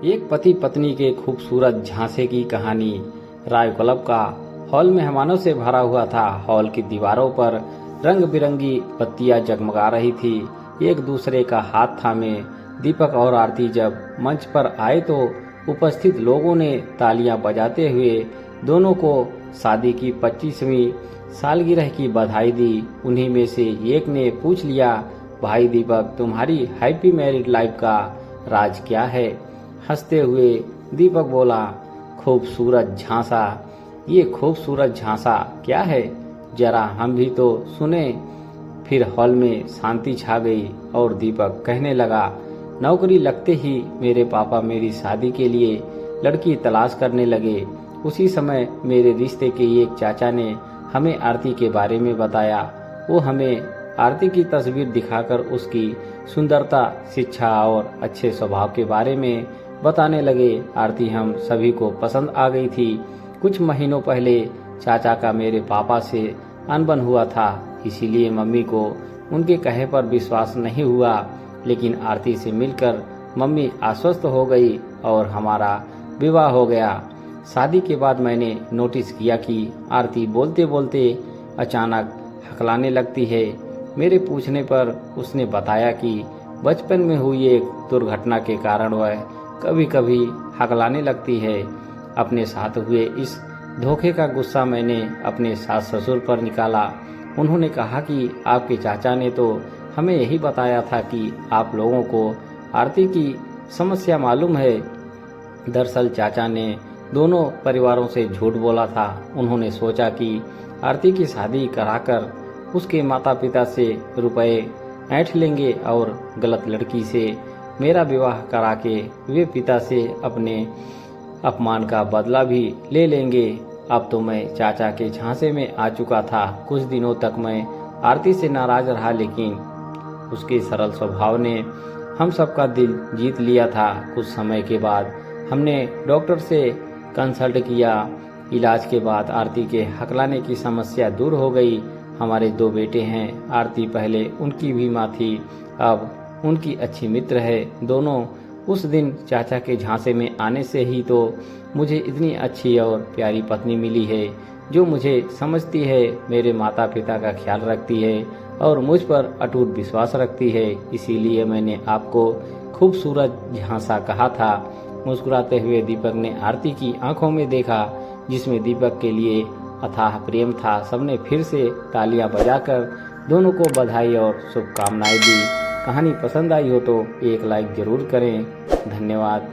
एक पति पत्नी के खूबसूरत झांसे की कहानी। राय क्लब का हॉल मेहमानों से भरा हुआ था। हॉल की दीवारों पर रंग बिरंगी बत्तियां जगमगा रही थी। एक दूसरे का हाथ थामे दीपक और आरती जब मंच पर आए तो उपस्थित लोगों ने तालियां बजाते हुए दोनों को शादी की 25वीं सालगिरह की बधाई दी। उन्हीं में से एक ने पूछ लिया, भाई दीपक, तुम्हारी हैप्पी मैरिड लाइफ का राज क्या है? हंसते हुए दीपक बोला, खूबसूरत झांसा। ये खूबसूरत झांसा क्या है, जरा हम भी तो सुने। फिर हॉल में शांति छा गई और दीपक कहने लगा, नौकरी लगते ही मेरे पापा मेरी शादी के लिए लड़की तलाश करने लगे। उसी समय मेरे रिश्ते के एक चाचा ने हमें आरती के बारे में बताया। वो हमें आरती की तस्वीर दिखाकर उसकी सुंदरता, शिक्षा और अच्छे स्वभाव के बारे में बताने लगे। आरती हम सभी को पसंद आ गई थी। कुछ महीनों पहले चाचा का मेरे पापा से अनबन हुआ था, इसीलिए मम्मी को उनके कहे पर विश्वास नहीं हुआ। लेकिन आरती से मिलकर मम्मी आश्वस्त हो गई और हमारा विवाह हो गया। शादी के बाद मैंने नोटिस किया कि आरती बोलते बोलते अचानक हकलाने लगती है। मेरे पूछने पर उसने बताया कि बचपन में हुई एक दुर्घटना के कारण वह कभी कभी हकलाने लगती है। अपने साथ हुए इस धोखे का गुस्सा मैंने अपने सास ससुर पर निकाला। उन्होंने कहा कि आपके चाचा ने तो हमें यही बताया था कि आप लोगों को आरती की समस्या मालूम है। दरअसल चाचा ने दोनों परिवारों से झूठ बोला था। उन्होंने सोचा कि आरती की शादी कराकर उसके माता पिता से रुपए ऐंठ लेंगे और गलत लड़की से मेरा विवाह करा के वे पिता से अपने अपमान का बदला भी ले लेंगे। अब तो मैं चाचा के झांसे में आ चुका था। कुछ दिनों तक मैं आरती से नाराज रहा, लेकिन उसके सरल स्वभाव ने हम सबका दिल जीत लिया था। कुछ समय के बाद हमने डॉक्टर से कंसल्ट किया। इलाज के बाद आरती के हकलाने की समस्या दूर हो गई। हमारे 2 बेटे हैं। आरती पहले उनकी भी माँ थी, अब उनकी अच्छी मित्र है। दोनों उस दिन चाचा के झांसे में आने से ही तो मुझे इतनी अच्छी और प्यारी पत्नी मिली है, जो मुझे समझती है, मेरे माता पिता का ख्याल रखती है और मुझ पर अटूट विश्वास रखती है। इसीलिए मैंने आपको खूबसूरत झांसा कहा था। मुस्कुराते हुए दीपक ने आरती की आंखों में देखा, जिसमें दीपक के लिए अथाह प्रेम था। सबने फिर से तालियां बजाकर दोनों को बधाई और शुभकामनाएं दी। कहानी पसंद आई हो तो एक लाइक जरूर करें। धन्यवाद।